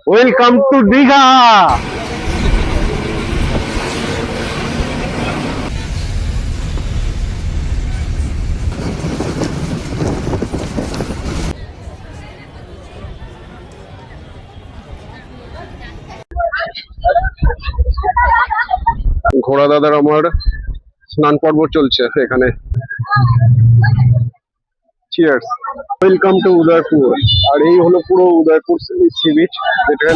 Welcome to Digha. ঘোড়া দাদার আমার স্নান পর্ব চলছে এখানে। চিয়ার্স। Welcome to Udaipur. আর এই হলো পুরো উদয়পুর সি বিচ, যেটা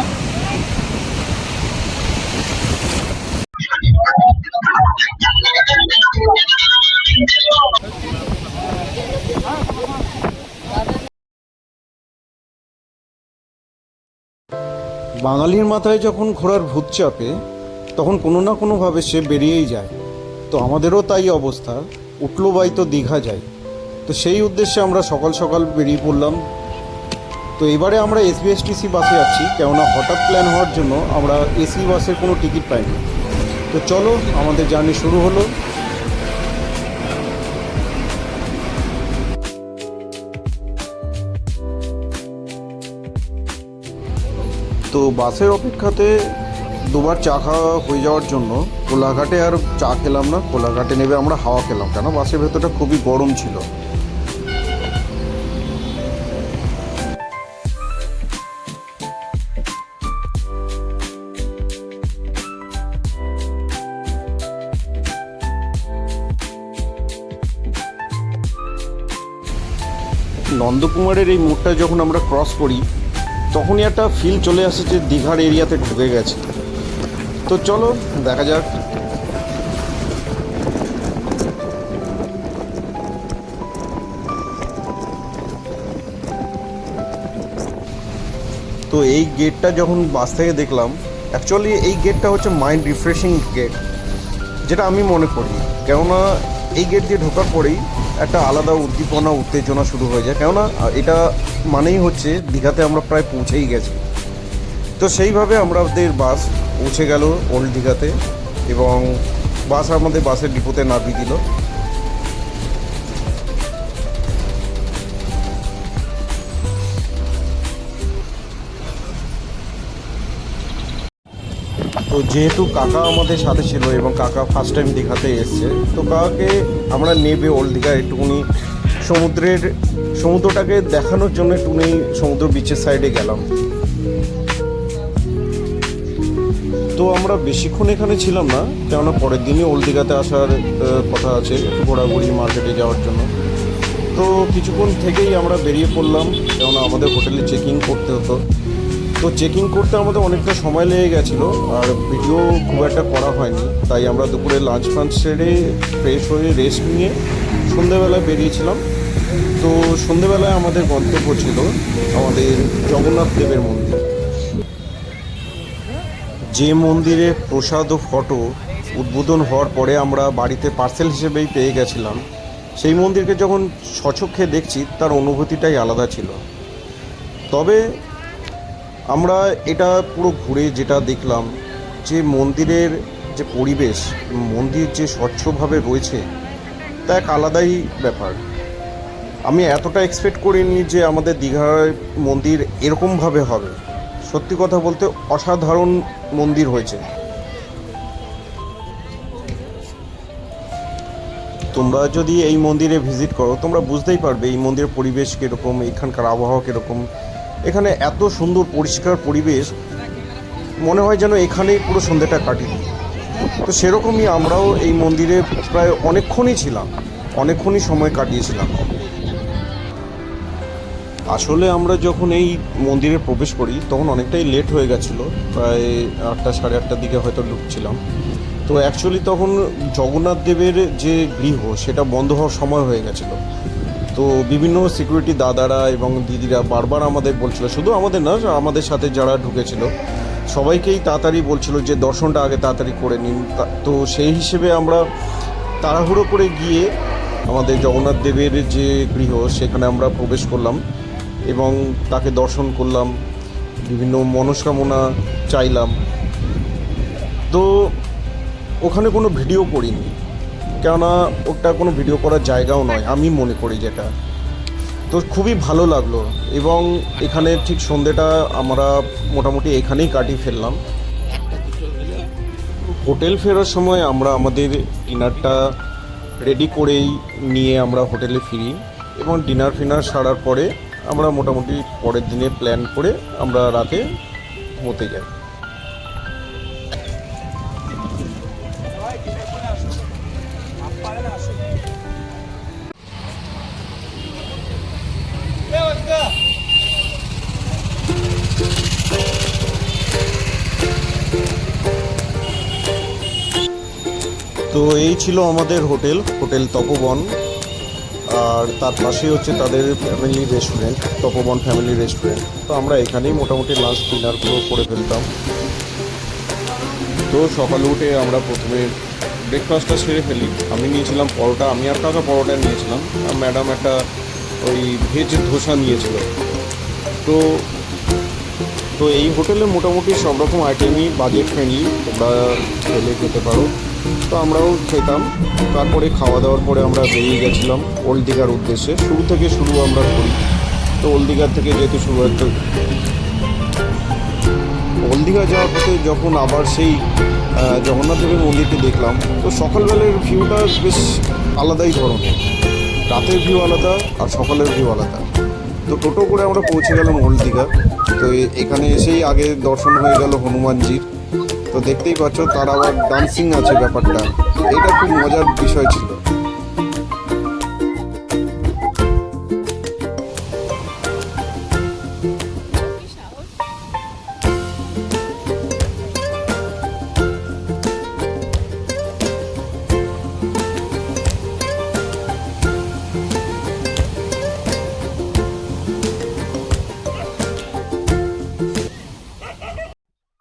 বাঙালির মাথায় যখন ঘোড়ার ভূত চাপে তখন কোনো না কোনোভাবে সে বেরিয়েই যায়। তো আমাদেরও তাই অবস্থা, উঠলো বাই তো দীঘা যাই। তো সেই উদ্দেশ্যে আমরা সকাল সকাল বেরিয়ে পড়লাম। তো এবারে আমরা এসবিএসটিসি বাসে যাচ্ছি, কেননা হঠাৎ প্ল্যান হওয়ার জন্য আমরা এসি বাসের কোনো টিকিট পাইনি। তো চলো আমাদের জার্নি শুরু হলো। তো বাসের অপেক্ষাতে দুবার চা খাওয়া হয়ে যাওয়ার জন্য কোলাঘাটে আর চা খেলাম না, কোলাঘাটে নেবে আমরা হাওয়া খেলাম, কেন বাসের ভেতরটা খুবই গরম ছিল। নন্দকুমারের এই মোড়টা যখন আমরা ক্রস করি তখনই একটা ফিল চলে আসে যে দীঘার এরিয়াতে ঢুকে গেছে। তো চলো দেখা যাক। তো এই গেটটা যখন বাস থেকে দেখলাম, অ্যাকচুয়ালি এই গেটটা হচ্ছে মাইন্ড রিফ্রেশিং গেট, যেটা আমি মনে করি। কেননা এই গেট দিয়ে ঢোকার পরেই একটা আলাদা উদ্দীপনা উত্তেজনা শুরু হয়ে যায়, কেননা এটা মানেই হচ্ছে দীঘাতে আমরা প্রায় পৌঁছেই গেছি। তো সেইভাবে আমাদের বাস পৌঁছে গেল ওল্ড দীঘাতে, এবং বাস আমাদের বাসের ডিপোতে নামিয়ে দিল। তো যেহেতু কাকা আমাদের সাথে ছিল এবং কাকা ফার্স্ট টাইম দীঘাতে এসছে, তো কাকাকে আমরা নেবে ওল্ড দীঘায় একটুখানি সমুদ্রটাকে দেখানোর জন্য একটুখানি সমুদ্র বিচের সাইডে গেলাম। তো আমরা বেশিক্ষণ এখানে ছিলাম না, কেননা পরের দিনই ওল্ড দীঘাতে আসার কথা আছে, একটু ঘোরাঘুরি মার্কেটে যাওয়ার জন্য। তো কিছুক্ষণ থেকেই আমরা বেরিয়ে পড়লাম, কেননা আমাদের হোটেলে চেকিং করতে হতো। তো চেকিং করতে আমাদের অনেকটা সময় লেগে গেছিলো, আর ভিডিও খুব একটা করা হয়নি। তাই আমরা দুপুরে লাঞ্চ ফাঞ্চ সেরে ফ্রেশ হয়ে রেস্ট নিয়ে সন্ধেবেলায় বেরিয়েছিলাম। তো সন্ধেবেলায় আমাদের গন্তব্য ছিল আমাদের জগন্নাথ দেবের মন্দির, যে মন্দিরের প্রসাদ ও ফটো উদ্বোধন হওয়ার পরে আমরা বাড়িতে পার্সেল হিসেবেই পেয়ে গেছিলাম। সেই মন্দিরকে যখন স্বচক্ষে দেখছি তার অনুভূতিটাই আলাদা ছিল। তবে আমরা এটা পুরো ঘুরে যেটা দেখলাম, যে মন্দিরের যে পরিবেশ, মন্দির যে স্বচ্ছভাবে রয়েছে, তা এক আলাদাই ব্যাপার। আমি এতটা এক্সপেক্ট করিনি যে আমাদের দীঘার মন্দির এরকমভাবে হবে। সত্যি কথা বলতে অসাধারণ মন্দির হয়েছে। তোমরা যদি এই মন্দিরে ভিজিট করো তোমরা বুঝতেই পারবে এই মন্দিরের পরিবেশ কীরকম, এখানকার আবহাওয়া কীরকম। এখানে এত সুন্দর পরিষ্কার পরিবেশ, মনে হয় যেন এখানেই পুরো সন্ধ্যেটা কাটিয়ে দিই। তো সেরকমই আমরাও এই মন্দিরে প্রায় অনেকক্ষণই সময় কাটিয়েছিলাম। আসলে আমরা যখন এই মন্দিরে প্রবেশ করি তখন অনেকটাই লেট হয়ে গেছিলো, প্রায় 8টা সাড়ে 8টার দিকে হয়তো ঢুকছিলাম। তো অ্যাকচুয়ালি তখন জগন্নাথ দেবের যে গৃহ সেটা বন্ধ হওয়ার সময় হয়ে গেছিলো। তো বিভিন্ন সিকিউরিটি দাদারা এবং দিদিরা বারবার আমাদের বলছিল, শুধু আমাদের না, আমাদের সাথে যারা ঢুকেছিল সবাইকেই তাড়াতাড়ি বলছিল যে দর্শনটা আগে তাড়াতাড়ি করে নিন। তো সেই হিসেবে আমরা তাড়াহুড়ো করে গিয়ে আমাদের জগন্নাথ দেবের যে গৃহ সেখানে আমরা প্রবেশ করলাম এবং তাকে দর্শন করলাম, বিভিন্ন মনস্কামনা চাইলাম। তো ওখানে কোনো ভিডিও করিনি, কেননা ওটা কোনো ভিডিও করার জায়গাও নয় আমি মনে করি। যেটা তো খুবই ভালো লাগলো। এবং এখানে ঠিক সন্ধেটা আমরা মোটামুটি এখানেই কাটিয়ে ফেললাম। হোটেল ফেরার সময় আমরা আমাদের ডিনারটা রেডি করেই নিয়ে আমরা হোটেলে ফিরি, এবং ডিনার ফিনার সারার পরে আমরা মোটামুটি পরের দিনে প্ল্যান করে আমরা রাতে ঘুমোতে যাই। তো এই ছিল আমাদের হোটেল তপবন, আর তার পাশেই হচ্ছে তাদের ফ্যামিলি রেস্টুরেন্ট, তপবন ফ্যামিলি রেস্টুরেন্ট। তো আমরা এখানেই মোটামুটি লাঞ্চ ডিনারগুলো করে ফেলতাম। তো সকালে উঠে আমরা প্রথমে ব্রেকফাস্টটা সেরে ফেলি। আমি নিয়েছিলাম পরোটা, আমি আর কাকা পরোটা নিয়েছিলাম, আর ম্যাডাম একটা ওই ভেজ ধোসা নিয়েছিল। তো তো এই হোটেলে মোটামুটি সব রকম আইটেমই বাজেট ফ্রেন্ডলি, তোমরা খেলে খেতে পারো। তো আমরাও খেতাম। তারপরে খাওয়া দাওয়ার পরে আমরা বেরিয়ে গেছিলাম ওল্ড দীঘার উদ্দেশ্যে। শুরু আমরা করি। তো ওল্ড দীঘার থেকে যেহেতু ওল্ড দীঘা যাওয়ার পথে যখন আবার সেই জগন্নাথ দেবের মন্দিরটি দেখলাম, তো সকালবেলার ভিউটা বেশ আলাদাই ধরনের। রাতের ভিউ আলাদা আর সকালের ভিউ আলাদা। তো টোটো করে আমরা পৌঁছে গেলাম ওল্ড দীঘা। তো এখানে এসেই আগে দর্শন হয়ে গেল হনুমানজির। তো দেখতেই পাচ্ছ তার আবার ডান্সিং আছে, ব্যাপারটা এটা খুব মজার বিষয় ছিল।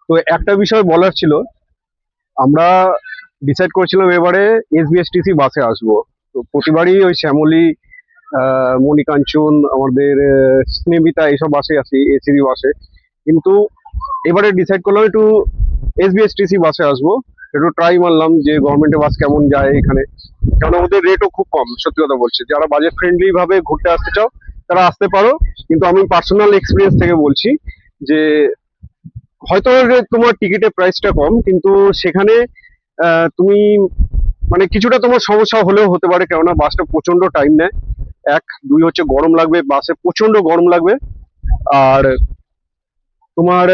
তো একটা বিষয় বলার ছিল, আমরা ডিসাইড করেছিলাম এবারে এসবিএসটিসি বাসে আসবো। তো প্রতিবারই ওই শ্যামলী, মণিকাঞ্চন, আমাদের স্নেবিতা এইসব বাসে আসি, এসিবি বাসে। কিন্তু এবারে ডিসাইড করলাম একটু এসবিএসটিসি বাসে আসবো। একটু ট্রাই মারলাম যে গভর্নমেন্টের বাস কেমন যায় এখানে, কারণ ওদের রেটও খুব কম। সত্যি কথা বলছি, যারা বাজেট ফ্রেন্ডলি ভাবে ঘুরতে আসতে চাও তারা আসতে পারো। কিন্তু আমি পার্সোনাল এক্সপিরিয়েন্স থেকে বলছি যে হয়তো তোমার টিকিটের প্রাইসটা কম, কিন্তু সেখানে তুমি মানে কিছুটা তোমার সমস্যা হলেও হতে পারে, কেননা বাসটা প্রচন্ড টাইম নেয়। এক, দুই হচ্ছে গরম লাগবে, বাসে প্রচন্ড গরম লাগবে। আর তোমার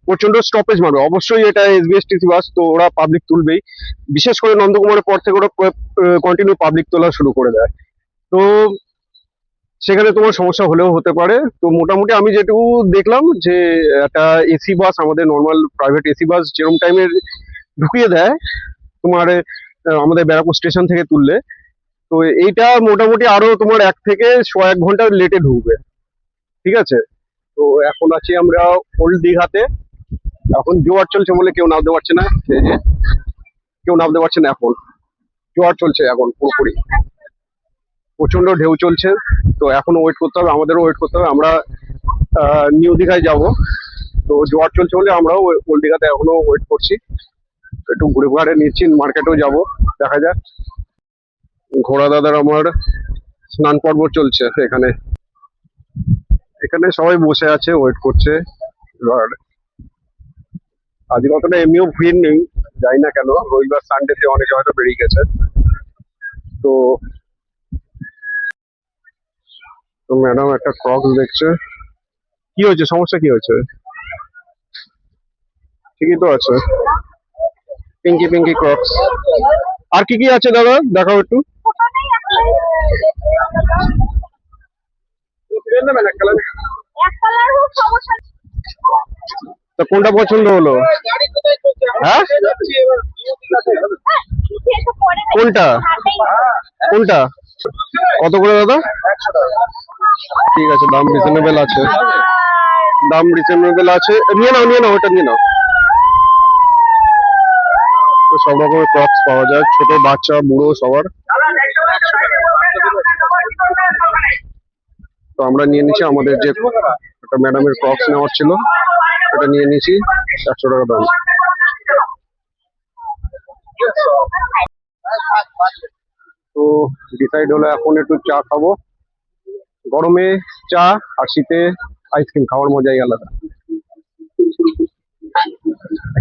প্রচন্ড স্টপেজ মারবে। অবশ্যই এটা এসবিএসটিসি বাস, তো ওরা পাবলিক তুলবেই। বিশেষ করে নন্দকুমারের পর থেকে ওরা কন্টিনিউ পাবলিক তোলা শুরু করে দেয়। তো সেখানে তোমার সমস্যা হলেও হতে পারে। তো মোটামুটি আমি যেটুকু দেখলাম যে একটা এসি বাস, আমাদের নর্মাল প্রাইভেট এসি বাস যেরকম টাইমে ঢুকিয়ে দেয় তোমার আমাদের ব্যারাকপুর স্টেশন থেকে তুললে, তো এইটা মোটামুটি আরো তোমার 1 থেকে 1.25 ঘন্টা লেটে ঢুকবে। ঠিক আছে। তো এখন আছি আমরা ওল্ড দীঘাতে। এখন জোয়ার চলছে বলে কেউ নামতে পারছে না, এই যে কেউ নামতে পারছে না। এখন জোয়ার চলছে, এখন পুরোপুরি প্রচন্ড ঢেউ চলছে। তো এখনো ওয়েট করতে হবে, আমাদেরও ওয়েট করতে হবে। আমরা নিউ দীঘায় যাব। তো জোয়ার চলছে বলে আমরাও ওল্ড দীঘাতে এখনো ওয়েট করছি। একটু ঘুরে ঘুরে নিচ্ছি, মার্কেটেও যাব, দেখা যাক। ঘোড়া দাদার আমার স্নান পর্ব চলছে এখানে। এখানে সবাই বসে আছে, ওয়েট করছে। এবার আজকে অতটা এমনিও ভিড় নেই, যাই না কেন, রবিবার সানডেতে অনেকে হয়তো বেরিয়ে গেছে। তো তো ম্যাডাম একটা ক্রক্স দেখছে। কি হয়েছে, সমস্যা কি হয়েছে? ঠিকই তো আছে, পিঙ্কি পিঙ্কি ক্রক্স। আর কি কি আছে দাদা, দেখাও একটু। তা কোনটা পছন্দ হলো? হ্যাঁ, কোনটা কোনটা কত করে দাদা? ঠিক আছে, দাম রিজনেবল আছে, দাম রিজনেবল আছে। নিয়ে নাও নিয়ে নাও, ওটা নিয়ে নাও। সব রকমের ক্রক্স পাওয়া যায়, ছোট বাচ্চা বুড়ো সবার। তো আমরা নিয়ে নিচ্ছি আমাদের যে একটা ম্যাডামের ক্রক্স নেওয়ার ছিল, এটা নিয়ে নিয়েছি। 100 টাকা দাম। তো ডিসাইড হলো এখন একটু চা খাবো। গরমে চা আর শীতে আইসক্রিম খাওয়ার মজাই আলাদা।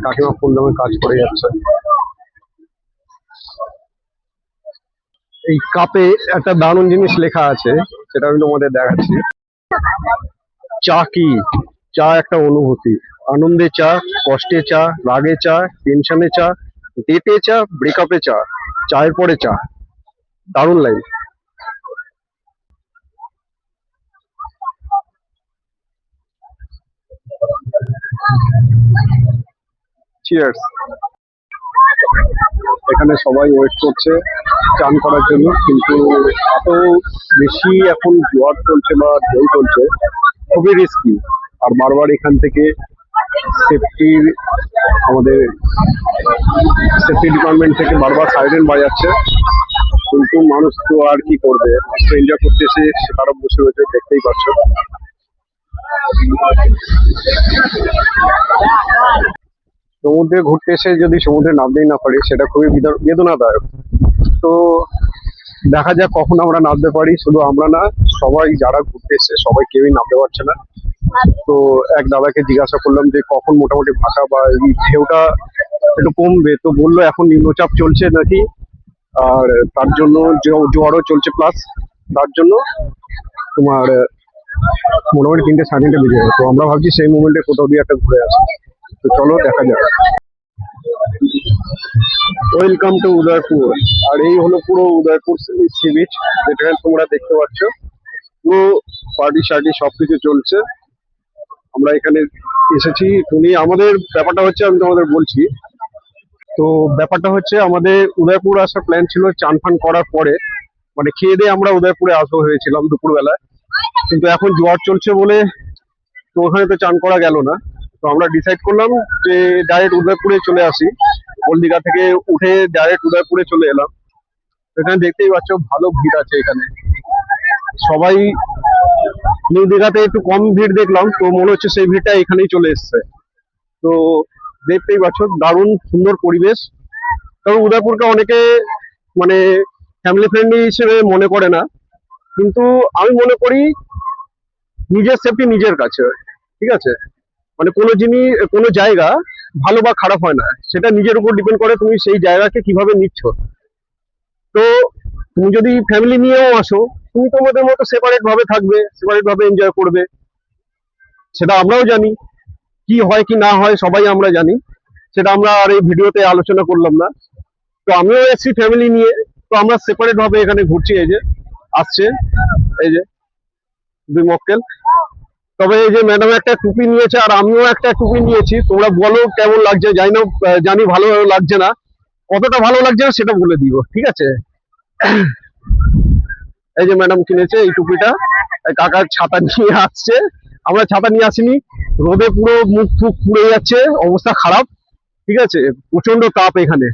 কাকিমা ফুলদমে কাজ করে যাচ্ছে। এই কাপে একটা দারুণ জিনিস লেখা আছে, সেটা আমি তোমাদের দেখাচ্ছি। চা কি? চা একটা অনুভূতি। আনন্দে চা, কষ্টে চা, রাগে চা, টেনশনে চা, ডেটে চা, ব্রেকআপে চা, চায়ের পরে চা। দারুণ লাইন। চিয়ার্স। এখানে সবাই ওয়েট করছে চান করার জন্য, কিন্তু এত বেশি এখন জোয়ার চলছে বা ঢেউ চলছে, খুবই রিস্কি। আর বারবার এখান থেকে সেফটির আমাদের সেফটি ডিপার্টমেন্ট থেকে বারবার সাইরেন বাজাচ্ছে, কিন্তু মানুষ তো আর কি করবে, মানুষ তো এনজয় করতেছে, সে তারা বসে রয়েছে, দেখতেই পাচ্ছ। সমুদ্রে ঘুরতে এসে যদি সমুদ্রে নামতেই না পারি, সেটা খুবই বেদনাদায়ক। তো দেখা যাক কখন আমরা নামতে পারি। শুধু আমরা না, সবাই যারা ঘুরতে এসছে সবাই কেউই নামতে পারছে না। তো এক দাদাকে জিজ্ঞাসা করলাম যে কখন মোটামুটি ভাটা বা এই ঢেউটা একটু কমবে, তো বললো এখন নিম্নচাপ চলছে নাকি, আর তার জন্য জোয়ারও চলছে, প্লাস তার জন্য তোমার মোটামুটি 3-3:30 বেজে যাবে। তো আমরা ভাবছি সেই মুভমেন্টে কোথাও দিয়ে একটা ঘুরে আসি। তো চলো দেখা যাক। Welcome to Udaipur. আর এই হলো পুরো উদয়পুর সি বিচ, যেটা তোমরা দেখতে পাচ্ছ। পুরো পার্টি শার্টি সবকিছু চলছে। আমরা এখানে এসেছি, তুমি আমাদের ব্যাপারটা হচ্ছে, আমি তোমাদের বলছি। তো ব্যাপারটা হচ্ছে, আমাদের উদয়পুর আসার প্ল্যান ছিল চান ফান করার পরে, মানে খেয়ে দিয়ে আমরা উদয়পুরে আসবো হয়েছিলাম দুপুরবেলায়, কিন্তু এখন জোয়ার চলছে বলে তো ওখানে তো চান করা গেল না। তো আমরা ডিসাইড করলাম যে ডাইরেক্ট উদয়পুরে চলে আসি। ওল্ড দীঘা থেকে উঠে ডাইরেক্ট উদয়পুরে চলে এলাম। এখানে দেখতেই পাচ্ছ ভালো ভিড় আছে এখানে। সবাই নিউ দীঘাতে একটু কম ভিড় দেখলাম, তো মনে হচ্ছে সেই ভিড়টা এখানেই চলে এসছে। তো দেখতেই পাচ্ছ দারুণ সুন্দর পরিবেশ। তবে উদয়পুরকে অনেকে মানে ফ্যামিলি ফ্রেন্ডলি হিসেবে মনে করে না, কিন্তু আমি মনে করি নিজের সেফটি নিজের কাছে, ঠিক আছে? মানে কোনো জায়গা ভালো বা খারাপ হয় না, সেটা নিজের উপর ডিপেন্ড করে তুমি সেই জায়গাকে কিভাবে নিচ্ছ। তো তুমি যদি ফ্যামিলি নিয়েও আসো, তুমি তোমাদের মতো সেপারেট ভাবে থাকবে, সেপারেট ভাবে এনজয় করবে, সেটা আমরাও জানি। কি হয় কি না হয় সবাই আমরা জানি, সেটা আমরা আর এই ভিডিওতে আলোচনা করলাম না। তো আমিও এসেছি ফ্যামিলি নিয়ে, তো আমরা সেপারেট ভাবে এখানে ঘুরছি। এই যে আসছে, এই যে দুই মক্কেল। তবে এই যে ম্যাডাম একটা টুপি নিয়েছে আর আমিও একটা টুপি নিয়েছি, তোমরা বলো কেমন লাগছে। জানি ভালো লাগছে না, কতটা ভালো লাগছে না সেটা বলে দিও, ঠিক আছে? এই যে ম্যাডাম কিনেছে এই টুপিটা, কাকার ছাতা নিয়ে আসছে। আমরা ছাতা নিয়ে আসিনি, রোদে পুরো মুখ টুক পুড়ে যাচ্ছে, অবস্থা খারাপ, ঠিক আছে? প্রচন্ড তাপ এখানে।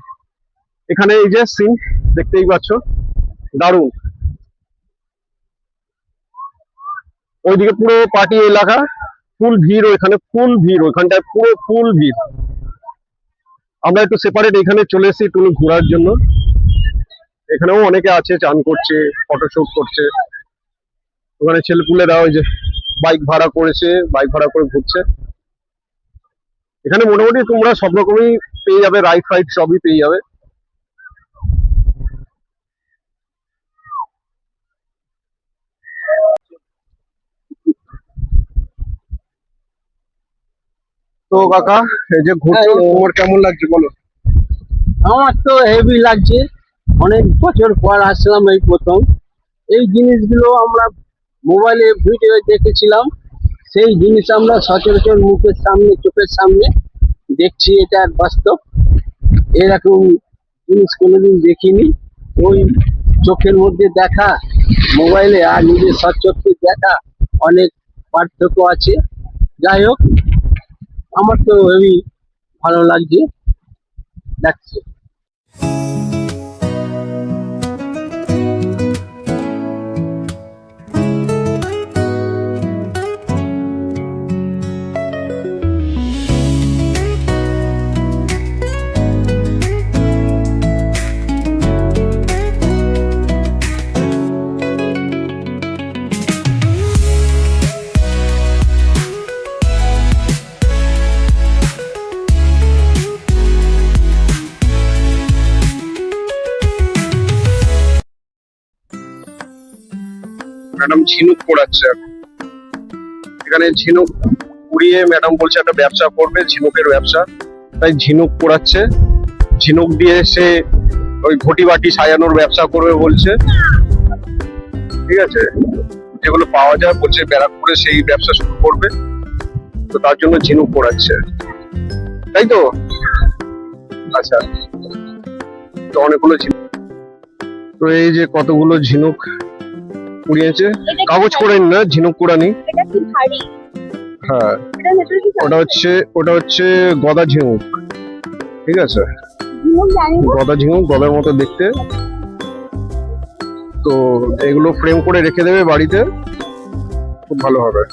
এখানে এই যে সিন দেখতেই পাচ্ছ, দারুণ। ওইদিকে পুরো পার্টি এলাকা, ফুল ভিড়, ওইখানে ফুল ভিড়, ওইখানটায় পুরো ফুল ভিড়। আমরা একটু সেপারেট এখানে চলে এসেছি একটু ঘোরার জন্য। এখানেও অনেকে আছে, চান করছে, ফটোশুট করছে। ওখানে ছেলেপুলেরা ওই যে বাইক ভাড়া করেছে, বাইক ভাড়া করে ঘুরছে। এখানে মোটামুটি তোমরা সব রকমই পেয়ে যাবে, রাইড ফাইড সবই পেয়ে যাবে। তো কাকা, এই যে ঘুরছো, তোমার কেমন লাগছে বলো? আমার তো হেভি লাগছে। অনেক বছর পর আসলাম, এই প্রথম। এই জিনিসগুলো আমরা মোবাইলে ভিডিও দেখেছিলাম, সেই জিনিস আমরা সচরাচর মুখের সামনে, চোখের সামনে দেখছি। এটা বাস্তব, এরকম জিনিস কোনোদিন দেখিনি। ওই চোখের মধ্যে দেখা, মোবাইলে আর নিজের সচক্ষে দেখা, অনেক পার্থক্য আছে। যাই হোক, আমার তো হেভি ভালো লাগছে, লাগছে। ম্যাডাম ঝিনুক পোড়াচ্ছে এখন। এখানে ঝিনুক পুড়িয়ে ম্যাডাম বলছে একটা ব্যবসা করবে, ঝিনুকের ব্যবসা, তাই ঝিনুক পোড়াচ্ছে। ঝিনুক দিয়ে সে ওই ঘটি বাটি সাজানোর ব্যবসা করবে বলছে, ঠিক আছে, যেগুলো পাওয়া যায় বলছে ব্যারাকপুরে সেই ব্যবসা শুরু করবে, তো তার জন্য ঝিনুক পোড়াচ্ছে, তাই তো? আচ্ছা, তো অনেকগুলো ঝিনুক, তো এই যে কতগুলো ঝিনুক পুড়িয়েছে, কাগজ পোড়ানি না, ঝিনুক পোড়ানি। এটা কি ভারী? হ্যাঁ, এটা ভেতরে কি ওটা হচ্ছে গদা ঝিনুক, ঠিক আছে, ঝিনুক জানি না। গদা ঝিনুক, গদার মতো দেখতে। তো এগুলো ফ্রেম করে রেখে দেবে বাড়িতে, খুব ভালো হবে।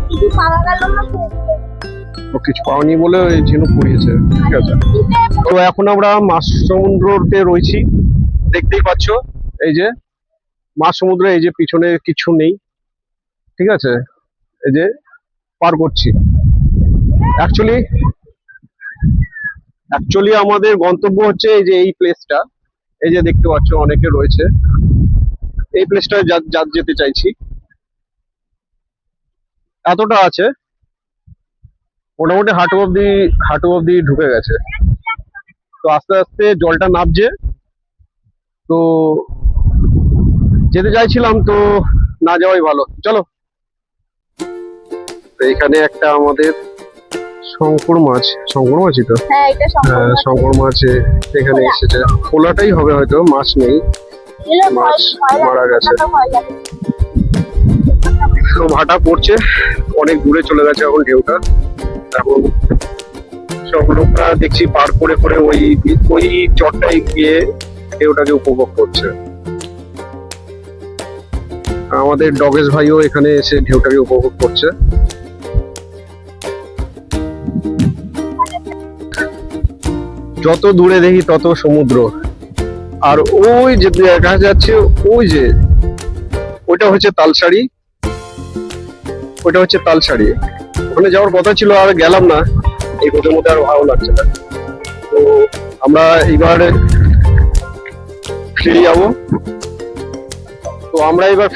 কিছু পাওয়া গেল না তো? তো কিছু পাওনি বলে ওই ঝিনুক পুড়িয়েছে, ঠিক আছে। তো এখন আমরা মাছ সমুদ্রতে রয়েছি, দেখতেই পাচ্ছ, এই যে মাছ সমুদ্রে, এই যে পিছনে কিছু নেই, ঠিক আছে, এই যে পার করছি। অ্যাকচুয়ালি আমাদের গন্তব্য হচ্ছে এই যে এই প্লেসটা, এই যে দেখতে পাচ্ছ অনেকে রয়েছে, এই প্লেসটা যেতে চাইছি। এতটা আছে, মোটামুটি হাঁটু অব্দি ঢুকে গেছে। তো আস্তে আস্তে জলটা নামছে, তো যেতে চাইছিলাম, তো না যাওয়াই ভালো। চলো। তো এখানে একটা আমাদের শঙ্কর মাছই তো, হ্যাঁ, এটা সম্পূর্ণ শঙ্কর মাছ এখানে এসেছে। পোলাটাই হবে হয়তো, মাছ নেই, মাছ মারা গেছে। তো ভাটা পড়ছে, অনেক দূরে চলে গেছে এখন ঢেউটা। এখন সব লোকরা দেখছি পার করে করে ওই চটটাই গিয়ে ঢেউটাকে উপভোগ করছে। আমাদের ডগেশ ভাইও এখানে এসে ঢেউটাকে উপভোগ করছে। যত দূরে দেখি তত সমুদ্র, আর ওই যে দেখা যাচ্ছে, ওই যে ওইটা হচ্ছে তালসারি, ওখানে যাওয়ার কথা ছিল, আর গেলাম না, এই রোদের মধ্যে আর ভালো লাগছে না। তো আমরা এবার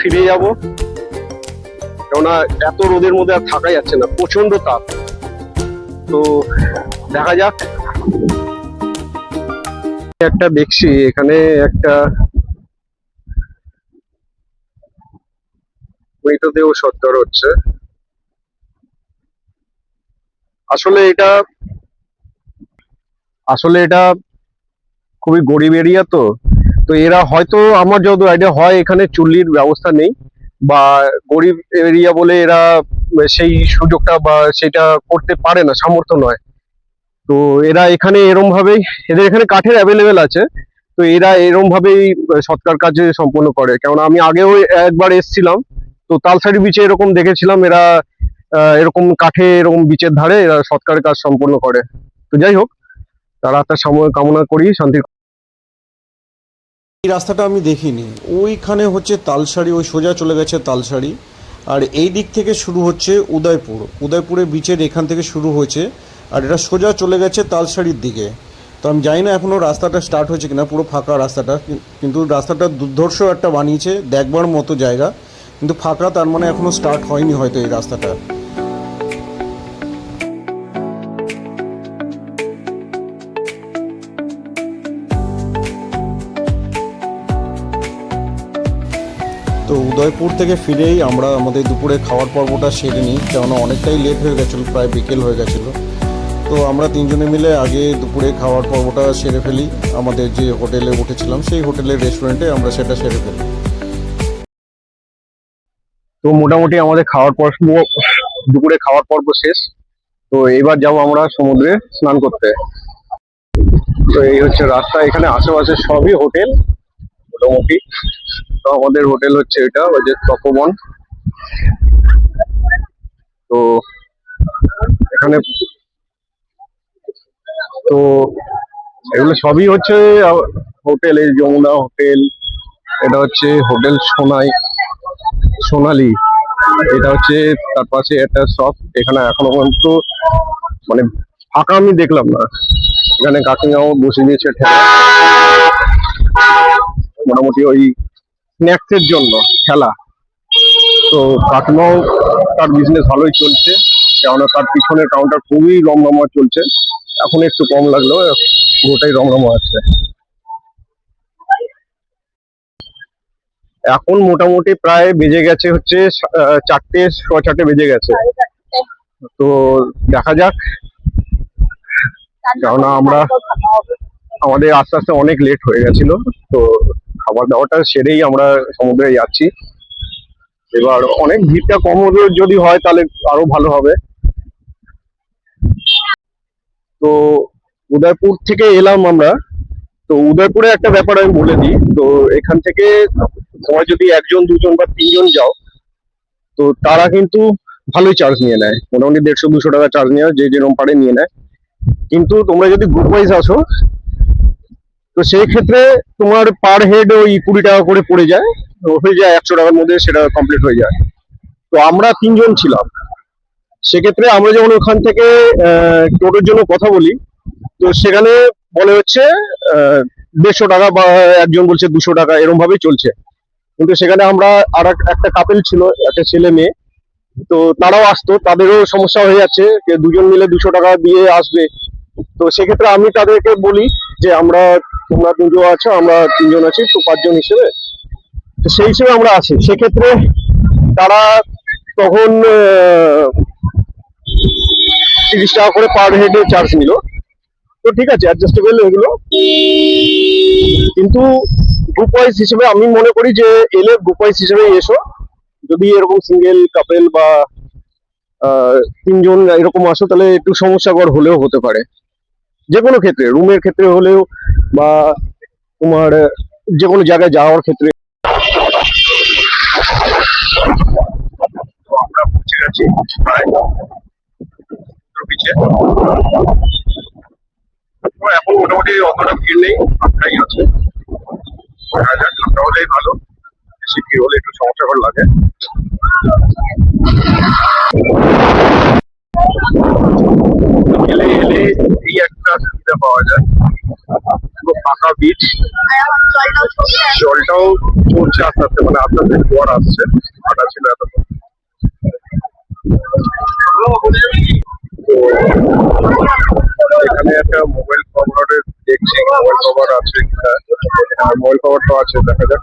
ফিরে যাব, কেননা এত রোদের মধ্যে আর থাকা যাচ্ছে না, প্রচন্ড তাপ। তো দেখা যাক। একটা দেখছি এখানে একটা মৃতদেহ সৎকার হচ্ছে। আসলে এটা খুবই গরিব এরিয়া, তো এরা হয়তো, আমার যত আইডিয়া হয়, এখানে চুল্লির ব্যবস্থা নেই, বা গরিব এরিয়া বলে এরা সেই সুযোগটা বা সেটা করতে পারে না, সামর্থ্য নয়। তো এরা এখানে এরম ভাবেই, এদের এখানে কাঠের অ্যাভেলেবেল আছে, তো এরা এরম ভাবেই সৎকার কাজ সম্পন্ন করে। কেননা আমি আগেও একবার এসেছিলাম, তো তালসারি বিচে এরকম দেখেছিলাম, এরা এরকম কাঠে এরকম বিচের ধারে এরা সৎকার কাজ সম্পন্ন করে। তো যাই হোক, তার আত্মার সময় কামনা করি, শান্তি। এই রাস্তাটা আমি দেখিনি, ওইখানে হচ্ছে তালসারি, ওই সোজা চলে গেছে তালসারি, আর এই দিক থেকে শুরু হচ্ছে উদয়পুরে বিচের এখান থেকে শুরু হয়েছে, আর এটা সোজা চলে গেছে তালসারির দিকে। তো আমি জানি না এখনও রাস্তাটা স্টার্ট হয়েছে কিনা, পুরো ফাঁকা রাস্তাটা, কিন্তু রাস্তাটা দুর্ধর্ষ একটা বানিয়েছে, দেখবার মতো জায়গা, কিন্তু ফাঁকা, তার মানে এখনও স্টার্ট হয়নি হয়তো এই রাস্তাটা। তো উদয়পুর থেকে ফিরেই আমরা আমাদের দুপুরে খাওয়ার পর্বটা সেরে নিই, কেননা অনেকটাই লেট হয়ে গেছিলো, প্রায় বিকেল হয়ে গেছিলো। তো আমরা তিনজনে মিলে আগে দুপুরে খাওয়ার পর্বটা সেরে ফেলি, আমাদের যে হোটেলে উঠেছিলাম সেই হোটেলের রেস্টুরেন্টে আমরা সেটা সেরে ফেলি। তো মোটামুটি আমাদের দুপুরে খাওয়ার পর্ব শেষ। তো এবার যাবো আমরা সমুদ্রে স্নান করতে। তো এই হচ্ছে রাস্তা, এখানে আশেপাশে সবই হোটেল মোটামুটি। তো আমাদের হোটেল হচ্ছে এটা, ওই যে তপবন। তো এখানে তো এগুলো সবই হচ্ছে হোটেল, এই যমুনা হোটেল, এটা হচ্ছে হোটেল সোনালী, এটা হচ্ছে তার পাশে একটা শপ। এখানে এখনো পর্যন্ত মানে ফাঁকা আমি দেখলাম না, এখানে কাকিমাও বসে দিয়েছে ঠেলা, মোটামুটি ওই স্ন্যাক্সের জন্য ঠেলা। তো কাকিমাও তার বিজনেস ভালোই চলছে, কেননা তার পিছনের কাউন্টার খুবই রমরমা চলছে। এখন একটু কম লাগলেও পুরোটাই রমরমা আছে। এখন মোটামুটি প্রায় বেজে গেছে হচ্ছে 4টে, 4:15 বেজে গেছে। তো দেখা যাক, কেননা আমাদের আস্তে আস্তে অনেক লেট হয়ে গেছিল। তো খাবার দাবারটা সেরেই আমরা সমুদ্রে যাচ্ছি। এবার অনেক ভিড়টা কম হবে, যদি হয় তাহলে আরো ভালো হবে। তো উদয়পুর থেকে এলাম আমরা। তো উদয়পুরে একটা ব্যাপার আমি বলে দিই। তো এখান থেকে তোমার যদি 1জন 2জন বা 3জন যাও, তো তারা কিন্তু ভালোই চার্জ নিয়ে নেয়, মোটামুটি 150-200 টাকা চার্জ নেয়, যে যেরকম পারে নিয়ে নেয়। কিন্তু তোমরা যদি গ্রুপ ওয়াইজ আসো, তো সেই ক্ষেত্রে তোমার পার হেড ওই 20 টাকা করে পড়ে যায়, হয়ে যায় 100 টাকার মধ্যে সেটা কমপ্লিট হয়ে যায়। তো আমরা 3জন ছিলাম। সেক্ষেত্রে আমরা যখন ওখান থেকে টোটোর জন্য কথা বলি, তো সেখানে বলে হচ্ছে 150 টাকা, বা একজন বলছে 200 টাকা, এরকম ভাবেই চলছে। কিন্তু সেখানে আমরা আর একটা কাপেল ছিল, একটা ছেলে মেয়ে, তো তারাও আসতো, তাদেরও সমস্যা হয়ে যাচ্ছে, 2জন মিলে 200 টাকা দিয়ে আসবে। তো সেক্ষেত্রে আমি তাদেরকে বলি যে তোমরা 2জন আছো, আমরা 3জন আছি, তো 5জন হিসেবে, তো সেই হিসেবে আমরা আছি। সেক্ষেত্রে তারা তখন 30 টাকা করে পার হেডে চার্জ নিল। তো ঠিক আছে, অ্যাডজাস্টেবল এগুলো। কিন্তু গ্রুপ ওয়াইজ হিসেবে আমি মনে করি যে এলে গ্রুপ ওয়াইজ হিসেবে এসো। যদি এরকম সিঙ্গেল কাপেল বা 3জন এরকম আসো, তাহলে একটু সমস্যাকর হলেও হতে পারে, যে কোনো ক্ষেত্রে, রুমের ক্ষেত্রে হলেও বা তোমার যে কোনো জায়গায় যাওয়ার ক্ষেত্রে। তো আমরা পৌঁছে গেছি প্রায় বিচে। এখন মোটামুটি অতটা ভিড় নেই, ফাঁকাই আছে। হলেই ভালো, বেশি ভিড় হলে একটু সমস্যাকর লাগে। এলে এই একটা সুবিধা পাওয়া যায়, পুরো ফাঁকা বিচ, জলটাও চলছে আস্তে আস্তে, মানে আস্তে আস্তে জোয়ার আসছে, ফাটা ছিল এতক্ষণ। তো এখানে একটা মোবাইল কভার দেখছি, মোবাইল কভার আছে, মোবাইল কভারটা আছে, দেখা যাক।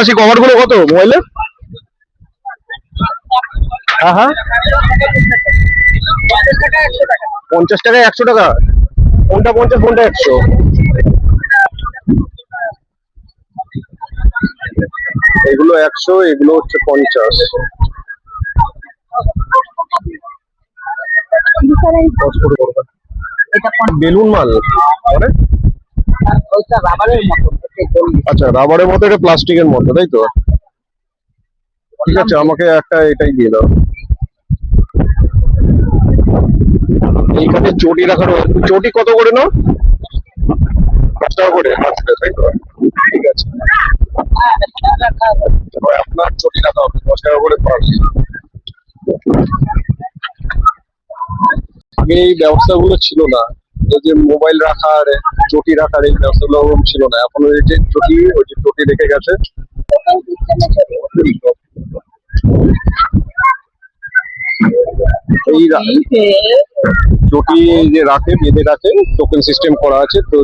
সেই কভার গুলো কত মোবাইলে? হ্যাঁ হ্যাঁ, 50 টাকায় 100 টাকা। কোনটা 50, কোনটা 100? এগুলো 100, এগুলো হচ্ছে 50। বেলুন মাল মানে? আচ্ছা, রাবারের মতো, এটা প্লাস্টিকের মতো, তাই তো? ঠিক আছে, আমাকে একটা এটাই দিয়ে দাও। এইখানে চটি রাখার, চটি কত করে নাও? 5 টাকা করে, আচ্ছা, তাই তো? ঠিক আছে, আপনার চটি রাখা হবে 10 টাকা করে পাঁচ। আগে এই ব্যবস্থাগুলো ছিল না, এই যে মোবাইল রাখার, চটি রাখার, এই ব্যবস্থাগুলো ছিল না। এখন ওই যে চটি রেখে গেছে। এই চটি যে রাখে, বেঁধে রাখে, টোকেন সিস্টেম করা আছে। তো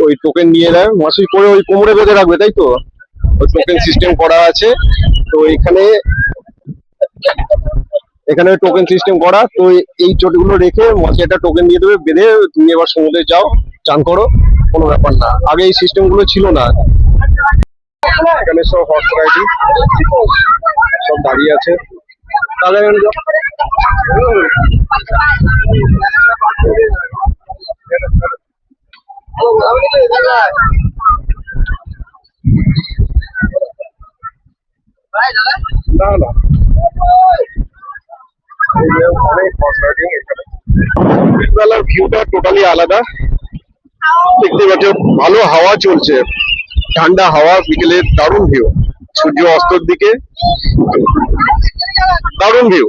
ওই টোকেন নিয়ে নেয়, মাসিক করে ওই কোমরে বেঁধে রাখবে, তাই তো? ওই টোকেন সিস্টেম করা আছে। তো এখানে টোকেন সিস্টেম করা। তো এই চটিগুলো রেখে মাসে একটা টোকেন দিয়ে দেবে, বেঁধে তুমি এবার সমুদ্রে যাও, চান করো, কোনো ব্যাপার না। আগে এই সিস্টেম গুলো ছিল না। এখানে সব হর্স রাইডিং সব দাঁড়িয়ে আছে। তাদের না না, অনেক হর্স রাইডিং এখানে। বিকেলবেলার ভিউটা টোটালি আলাদা, দেখতে পাচ্ছ। ভালো হাওয়া চলছে, ঠান্ডা হাওয়া, বিকেলের দারুণ ভিউ, সূর্য অস্তর দিকে দারুণ ভিউ।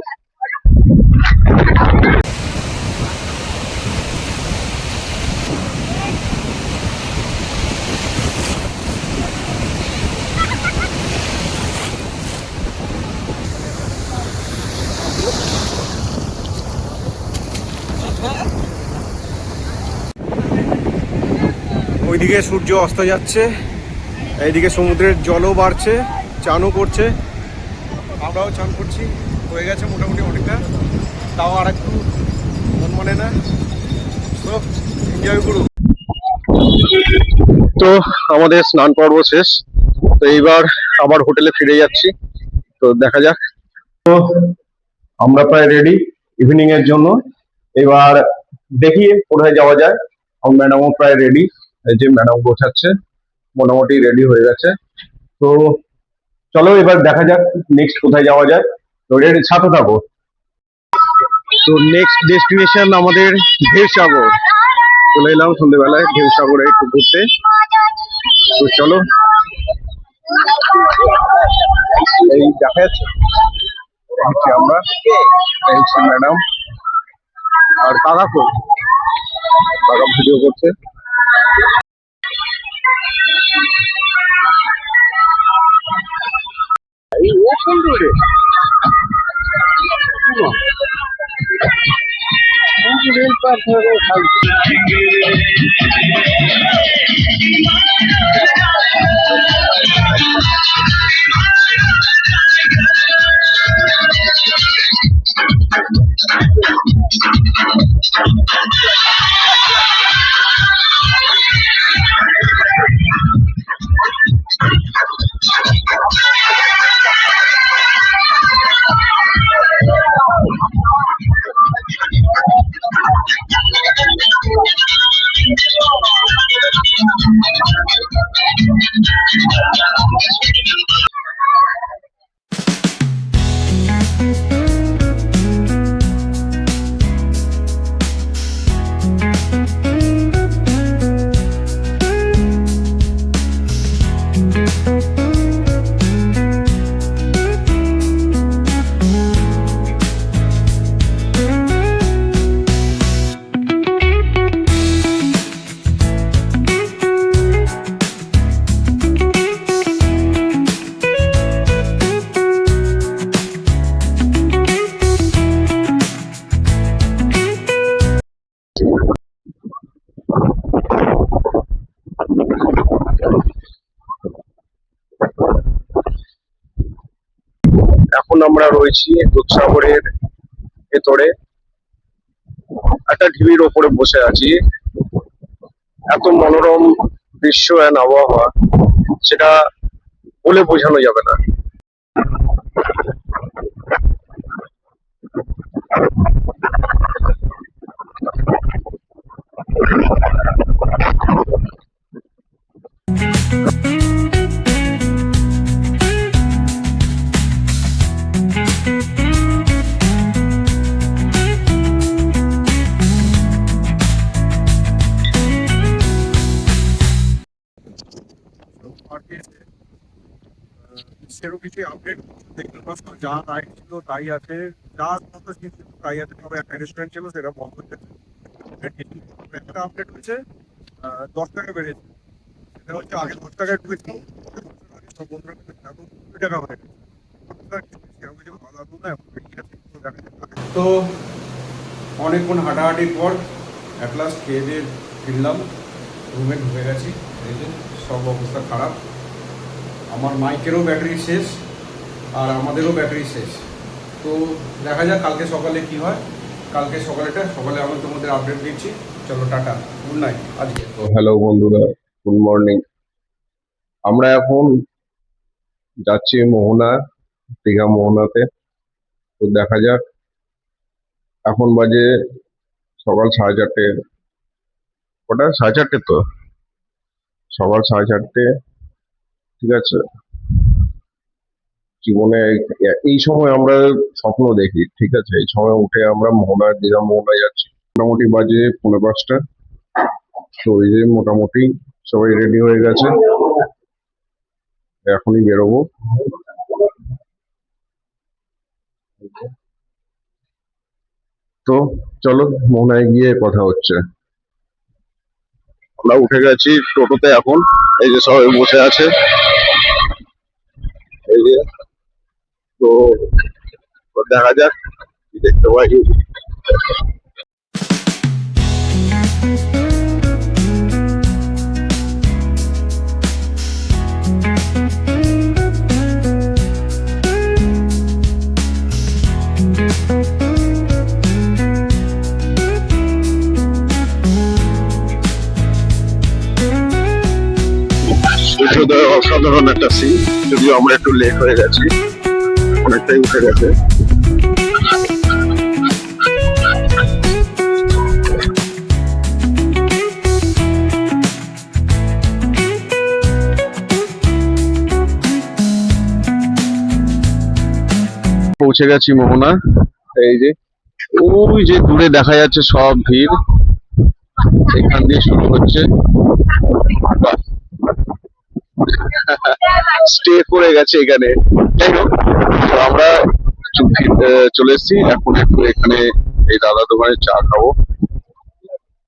ওইদিকে সূর্য অস্ত যাচ্ছে, এইদিকে সমুদ্রের জলও বাড়ছে, চানও করছে, আমরাও চান করছি। হয়ে গেছে মোটামুটি অনেকটা, তাও আর একটু মন মানে না, তো এনজয় করুন। তো আমাদের স্নান পর্ব শেষ, তো এইবার আবার হোটেলে ফিরে যাচ্ছি। তো দেখা যাক। তো আমরা প্রায় রেডি ইভিনিং এর জন্য। এবার দেখি কোথায় যাওয়া যায়। আমার ম্যাডামও প্রায় রেডি, এই যে ম্যাডাম গোছাচ্ছে, মোটামুটি রেডি হয়ে গেছে। তো চলো এবার দেখা যাক নেক্সট কোথায় যাওয়া যায়। তো রেডি, সাথে থাকো। তো নেক্সট ডেস্টিনেশন আমাদের ঢেউসাগর। চলে এলাম সন্ধ্যেবেলায় ঢেউসাগরে একটু ঘুরতে। তো চলো, এই দেখা যাচ্ছে হচ্ছে আমরা, এই হচ্ছে ম্যাডাম আর কাকা, তো কাকা ভিডিও করছে। এই ও কোন রোডে? রেল পার ধরে এখন আমরা রয়েছি দুধসাগরের ভেতরে, একটা ঢিবির ওপরে বসে আছি। এত মনোরম দৃশ্য এন্ড আবহাওয়া, সেটা বলে বোঝানো যাবে না। সেরকম কিছু আপডেট দেখতে পাচ্ছ, যা রাইড ছিল তাই আছে, যা সমস্ত জিনিস ছিল তাই আছে। তবে একটা রেস্টুরেন্ট ছিল, সেটা বন্ধ হয়ে গেছে। একটা আপডেট হচ্ছে 10 টাকা বেড়েছে। সেটা হচ্ছে আগে 10 টাকায় ঢুকেছিল, সব বন্ধুরা এখন 20 টাকা হয়ে গেছে। সেরকম কিছু ভালো লাগলো না, এখন বেরিয়ে গেছে। তো অনেকক্ষণ হাঁটাহাঁটির পর অ্যাট লাস্ট খেয়ে দিয়ে ফিরলাম, রুমে ঢুকে গেছি। এই যে সব অবস্থা খারাপ, আমার মাইকেরও ব্যাটারি শেষ আর আমাদেরও ব্যাটারি শেষ। তো দেখা যাক কালকে সকালে কি হয়। কালকে সকালে আমি তোমাদের আপডেট দিচ্ছি। চলো টাটা, গুড নাইট আজকে। তো হ্যালো বন্ধুরা, গুড মর্নিং। আমরা এখন যাচ্ছি মোহনা, দীঘা মোহনাতে। তো দেখা যাক, এখন বাজে সকাল 4:30। ওটা 4:30 তো, সকাল 4:30। ঠিক আছে, জীবনে এই সময় আমরা স্বপ্ন দেখি। ঠিক আছে, এই সময় উঠে আমরা দীঘা মোহনায় যাচ্ছি। মোটামুটি বাজে 5:45। তো এই যে মোটামুটি সবাই রেডি হয়ে গেছে, এখনই বেরোবো। তো চলো, মোহনায় গিয়ে কথা হচ্ছে। আমরা উঠে গেছি টোটোতে এখন, এই যে সবাই বসে আছে, এই যে। তো দেখা যাক কি দেখতে পাই। অসাধারণ একটা সিন, যদিও আমরা একটু লেট হয়ে গেছি, অনেকটাই উঠে গেছে। পৌঁছে গেছি মোহনা। এই যে ওই যে দূরে দেখা যাচ্ছে সব ভিড়, এখান দিয়ে শুরু হচ্ছে। স্টে করে গেছে এখানে। যাই হোক, তো আমরা চলে এসেছি এখন, একটু এখানে এই দাদা দোকানে চা খাবো।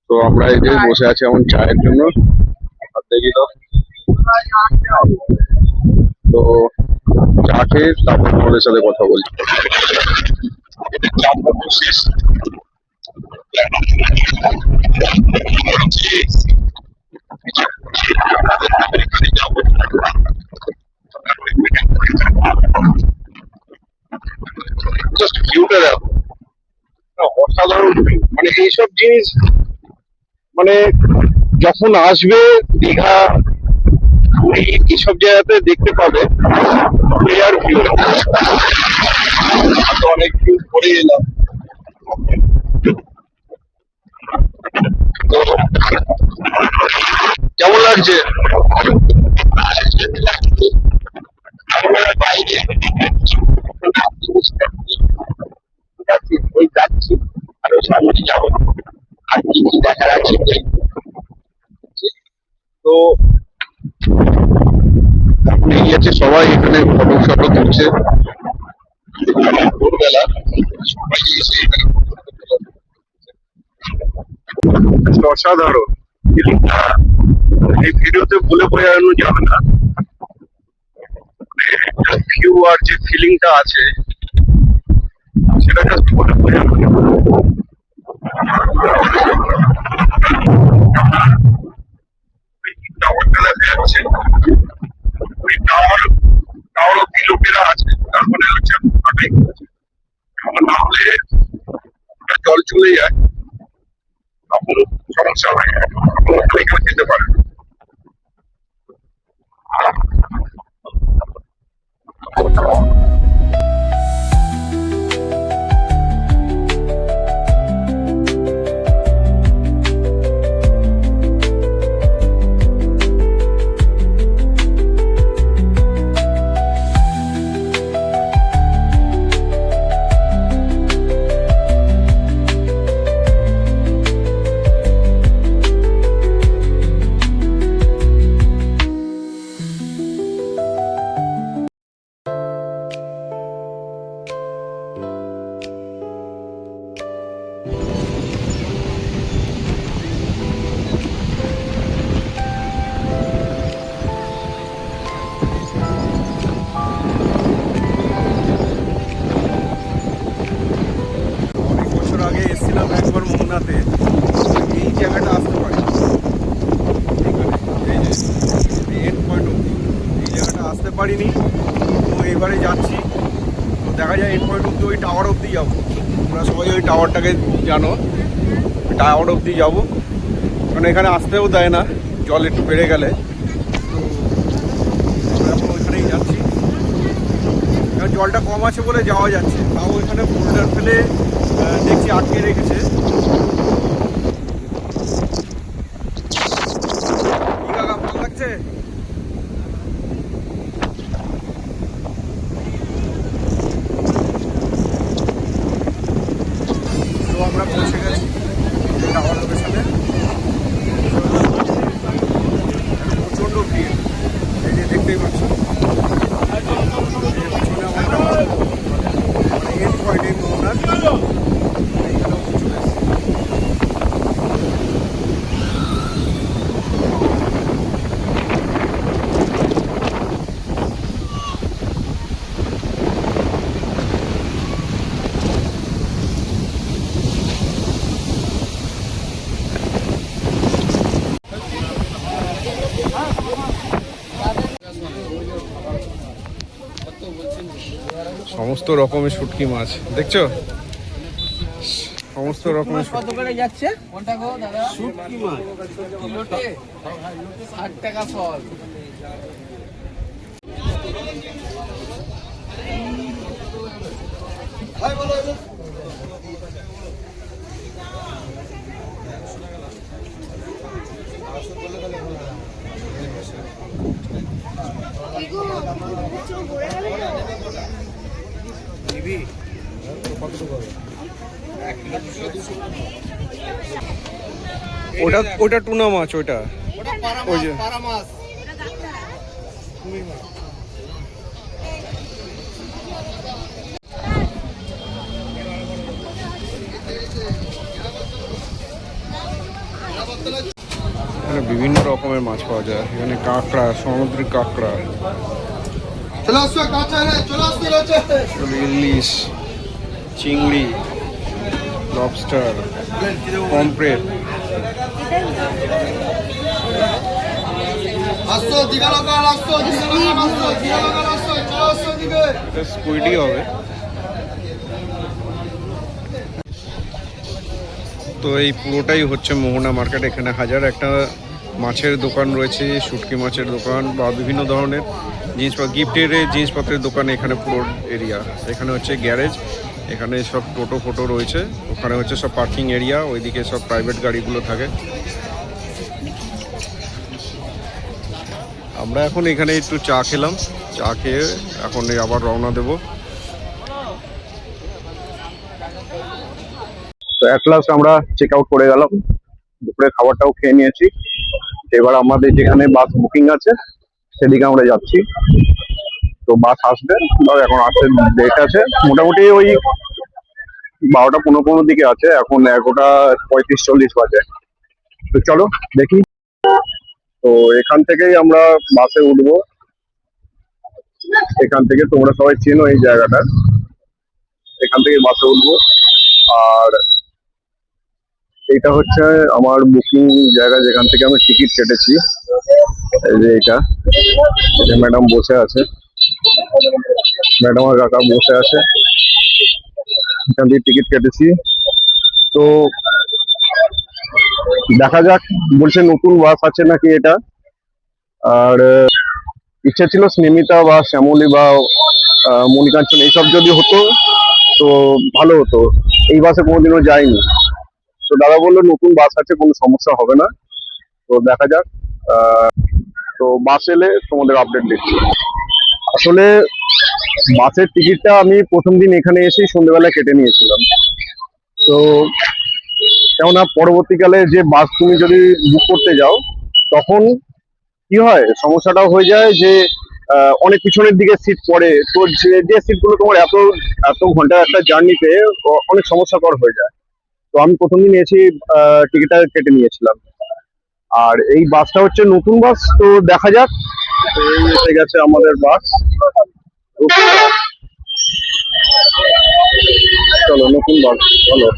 তো আমরা এই যে বসে আছি এমন চায়ের জন্য। দেখি তো চা খেয়ে তারপর তোমাদের সাথে কথা বলি। জাস্ট ভিউটা দেখো, অসাধারণ ভিউ। মানে এইসব জিনিস মানে যখন আসবে দীঘা, এইসব জায়গাতে দেখতে পাবে ক্লিয়ার ভিউ। অনেক ভিউ করে এলাম। তো কেমন লাগছে? ওই যাচ্ছি আরো সামনে যাবো, আর কি কি দেখা যাচ্ছে। তো এই আছে সবাই এখানে ফটো ফটো তুলছে ভোরবেলা, সবাই এসে এখানে অসাধারণ ফিলিংটা এই ভিডিওতে বলে বোঝানো যাবে না। ভিউ আর যে ফিলিংটা আছে সেটা জাস্ট বলে বোঝানো যাবে না। টাওয়ারটা দেখা যাচ্ছে, ওই টাওয়ার অব্দি লোকেরা আছে, তার মানে হচ্ছে ওটাই করেছে। না হলে জল চলে যায়, তখন সমস্যা হয়, এখানে যেতে পারে। আগে এসেছিলাম একবার মোহনাতে, এই জায়গাটা আসতে পারি, এই যে এন্ড পয়েন্ট অব্দি এই জায়গাটা আসতে পারিনি। তো এবারে যাচ্ছি, তো দেখা যায় এন্ড পয়েন্ট অব্দি, ওই টাওয়ার অব্দি যাবো। তোমরা সবাই ওই টাওয়ারটাকে জানো, টাওয়ার অব্দি যাবো, কারণ এখানে আসতেও দেয় না জল একটু বেড়ে গেলে। তো এখন ওইখানেই যাচ্ছি, কারণ জলটা কম আছে বলে যাওয়া যাচ্ছে। তাও এখানে বোল্ডার ফেলে দেখছি আটকে রেখেছে। কি কাকা, ভালো লাগছে? তো আমরা পৌঁছে গেছি টাওয়ার লোকেশনে। প্রচণ্ড ভিড়, এই যে দেখতেই পাচ্ছ পিছনে আমার টাওয়ার, মানে এন্ড পয়েন্ট এই মোহনার। সমস্ত রকমের শুটকি মাছ দেখছো, সমস্ত রকমের কত করে যাচ্ছে কোনটা গো দাদা? শুটকি মাছ কিলোতে 60 টাকা ফল। ওটা ওটা টুনা মাছ, ওইটা ওই যে এখানে বিভিন্ন রকমের মাছ পাওয়া যায়। এখানে কাঁকড়া, সামুদ্রিক কাঁকড়া, ইলিশ, চিংড়ি, লবস্টার, পমফ্রেট, স্কুইডি হবে। তো এই পুরোটাই হচ্ছে মোহনা মার্কেট। এখানে হাজার একটা মাছের দোকান রয়েছে, শুটকি মাছের দোকান বা বিভিন্ন ধরনের জিনিসপত্র, গিফটের জিনিসপত্রের দোকান এখানে পুরো এরিয়া। এখানে হচ্ছে গ্যারেজ, এখানে সব টোটো ফোটো রয়েছে, ওখানে হচ্ছে সব পার্কিং এরিয়া, ওইদিকে সব প্রাইভেট গাড়িগুলো থাকে। আমরা এখন এখানে একটু চা খেলাম, চা খেয়ে এখন আবার রওনা দেব। তো অ্যাট লাস্ট আমরা চেক আউট করে গেলাম, দুপুরে খাবারটাও খেয়ে নিয়েছি। এবার আমাদের যেখানে বাস বুকিং আছে সেদিকে আমরা যাচ্ছি। তো বাস আসবে, এখন আসতে ডেট আছে মোটামুটি ওই 12টা 15 দিকে আছে, এখন 11টা 35-40 বাজে। তো চলো দেখি। তো এখান থেকেই আমরা বাসে উঠবো। এখান থেকে তোমরা সবাই চেনো এই জায়গাটা, এখান থেকে বাসে উঠবো। আর এটা হচ্ছে আমার বুকিং জায়গা, যেখান থেকে আমি টিকিট কেটেছি। এই যে এটা ম্যাডাম বসে আছে, ম্যাডাম আর কাকা বসে আছে, এখান থেকে টিকিট কেটেছি। তো দেখা যাক, বলছে নতুন বাস আছে নাকি এটা। আর ইচ্ছে ছিল স্নেমিতা বা শ্যামলী বা মণিকাঞ্চন এইসব যদি হতো তো ভালো হতো, এই বাসে কোনোদিনও যাইনি। তো দাদা বললো নতুন বাস আছে, কোনো সমস্যা হবে না। তো দেখা যাক, তো বাস এলে তোমাদের আপডেট দিচ্ছি। আসলে বাসের টিকিটটা আমি প্রথম দিন এখানে এসেই সন্ধ্যেবেলায় কেটে নিয়েছিলাম। তো কেননা পরবর্তীকালে যে বাস তুমি যদি বুক করতে যাও তখন কি হয়, সমস্যাটা হয়ে যায় যে অনেক পিছনের দিকে সিট পড়ে। তো যে সিটগুলো তোমার এত এত ঘন্টা একটা জার্নিতে অনেক সমস্যাকর হয়ে যায়। তো আমি প্রথম দিন এসে টিকিটটা কেটে নিয়েছিলাম। আর এই বাসটা হচ্ছে নতুন বাস, তো দেখা যাক। তো এই এসে গেছে আমাদের বাস। চলো, নতুন বাস চলো।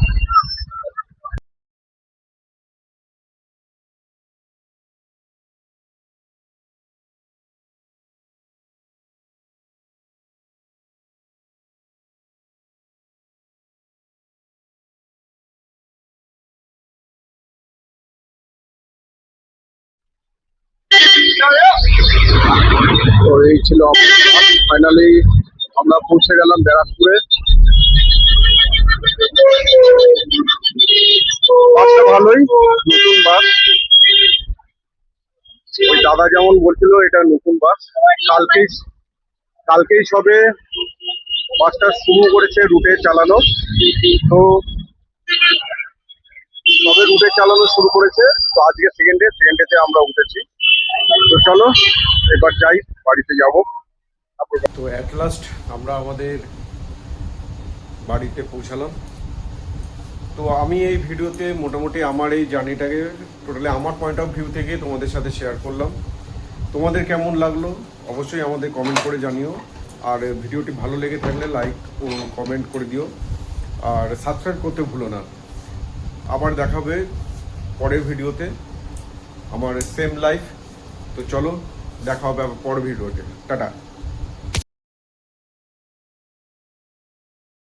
তো এই ছিল ফাইনালি আমরা পৌঁছে গেলাম ব্যারাকপুরে। বাসটা ভালোই, নতুন বাস। ওই দাদা যেমন বলছিল এটা নতুন বাস, কালকেই সবে বাসটা শুরু করেছে রুটে চালানো। তো সবে রুটে চালানো শুরু করেছে, তো আজকে সেকেন্ড ডেতে আমরা উঠেছি। তো চলো এবার যাই, বাড়িতে যাব। তো অ্যাট লাস্ট আমরা আমাদের বাড়িতে পৌঁছালাম। তো আমি এই ভিডিওতে মোটামুটি আমার এই জার্নিটাকে টোটালি আমার পয়েন্ট অফ ভিউ থেকে তোমাদের সাথে শেয়ার করলাম। তোমাদের কেমন লাগলো অবশ্যই আমাদের কমেন্ট করে জানিও। আর ভিডিওটি ভালো লেগে থাকলে লাইক ও কমেন্ট করে দিও, আর সাবস্ক্রাইব করতে ভুলো না। আবার দেখাবে পরের ভিডিওতে আমার সেম লাইফ। তো চলো দেখা হবে পরের ভিডিওতে। টাটা।